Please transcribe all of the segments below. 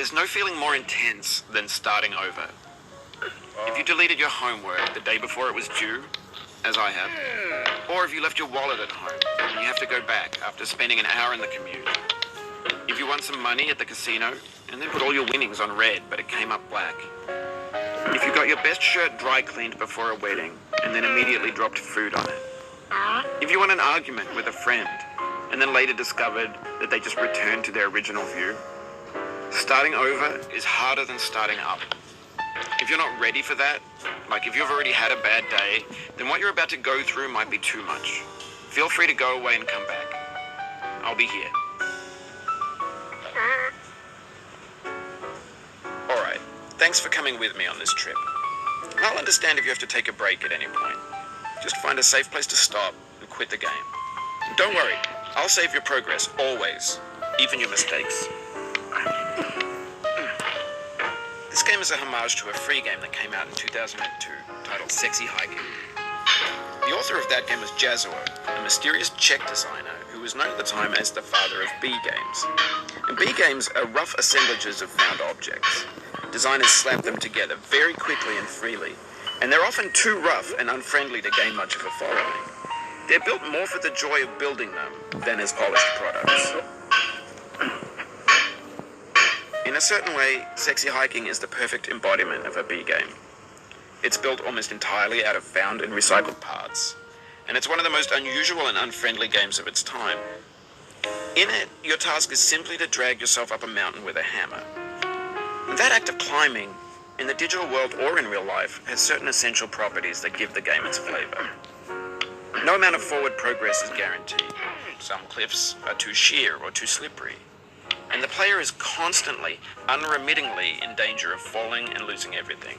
There's no feeling more intense than starting over. If you deleted your homework the day before it was due, as I have, or if you left your wallet at home and you have to go back after spending an hour in the commute. If you won some money at the casino and then put all your winnings on red but it came up black. If you got your best shirt dry cleaned before a wedding and then immediately dropped food on it. If you won an argument with a friend and then later discovered that they just returned to their original view. Starting over is harder than starting up. If you're not ready for that, like if you've already had a bad day, then what you're about to go through might be too much. Feel free to go away and come back. I'll be here. Alright, thanks for coming with me on this trip. I'll understand if you have to take a break at any point. Just find a safe place to stop and quit the game. Don't worry, I'll save your progress, always, even your mistakes. This game is a homage to a free game that came out in 2002, titled Sexy Hiking. The author of that game was Jazuo, a mysterious Czech designer who was known at the time as the father of B games. And B games are rough assemblages of found objects. Designers slap them together very quickly and freely, and they're often too rough and unfriendly to gain much of a following. They're built more for the joy of building them than as polished products. In a certain way, Sexy Hiking is the perfect embodiment of a B game. It's built almost entirely out of found and recycled parts, and it's one of the most unusual and unfriendly games of its time. In it, your task is simply to drag yourself up a mountain with a hammer. And that act of climbing, in the digital world or in real life, has certain essential properties that give the game its flavor. No amount of forward progress is guaranteed. Some cliffs are too sheer or too slippery. And the player is constantly, unremittingly in danger of falling and losing everything.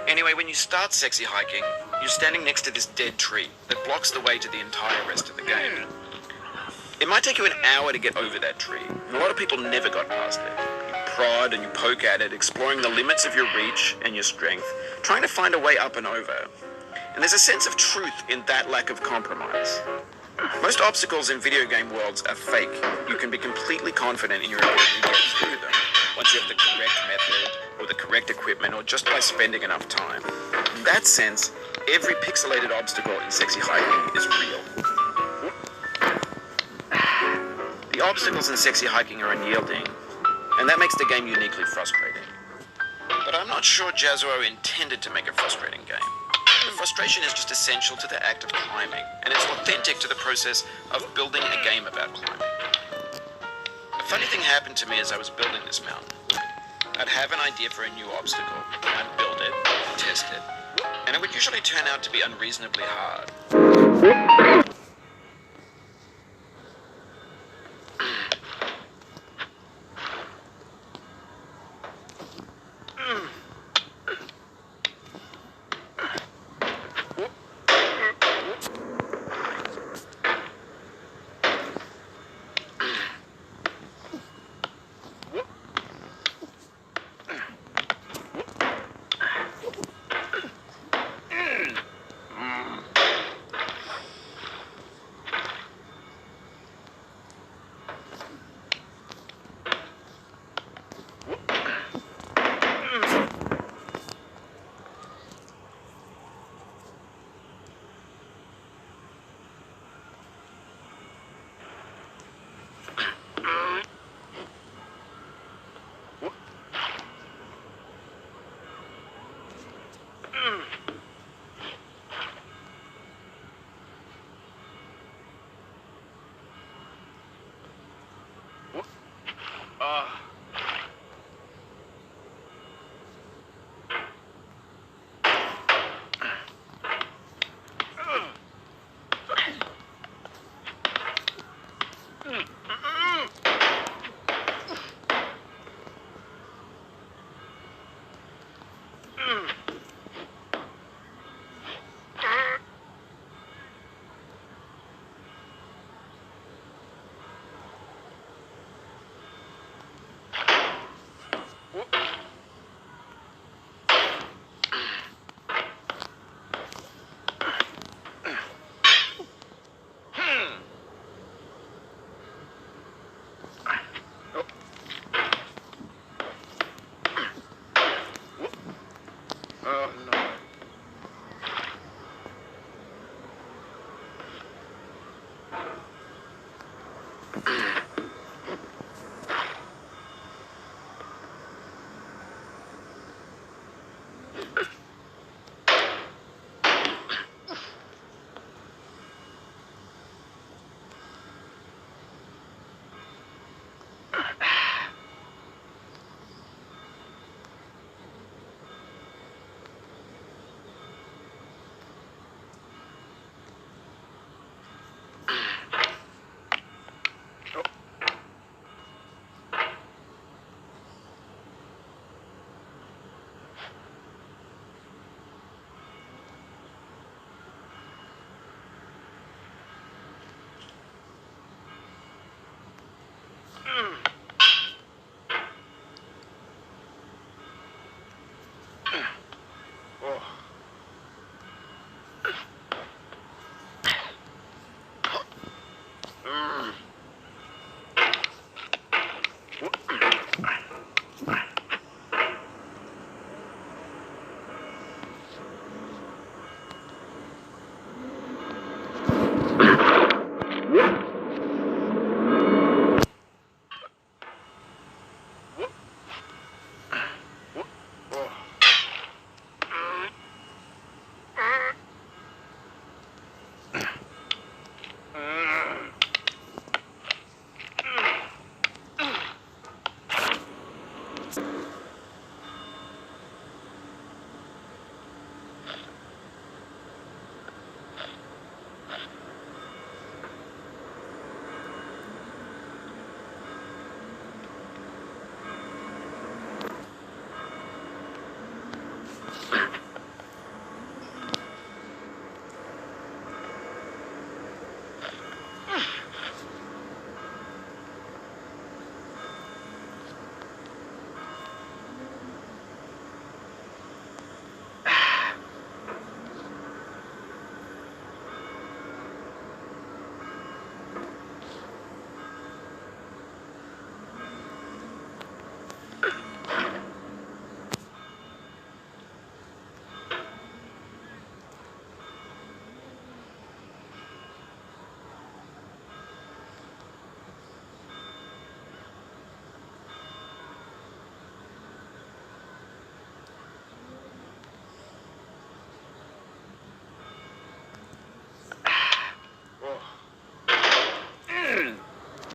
Anyway, when you start Sexy Hiking, you're standing next to this dead tree that blocks the way to the entire rest of the game. It might take you an hour to get over that tree, and a lot of people never got past it. You prod and you poke at it, exploring the limits of your reach and your strength, trying to find a way up and over. And there's a sense of truth in that lack of compromise. Most obstacles in video game worlds are fake. You can be completely confident in your ability to get through them once you have the correct method or the correct equipment or just by spending enough time. In that sense, every pixelated obstacle in Sexy Hiking is real. The obstacles in Sexy Hiking are unyielding, and that makes the game uniquely frustrating. But I'm not sure Jazuo intended to make a frustrating game. The frustration is just essential to the act of climbing, and it's authentic to the process of building a game about climbing. A funny thing happened to me as I was building this mountain. I'd have an idea for a new obstacle, I'd build it, test it, and it would usually turn out to be unreasonably hard.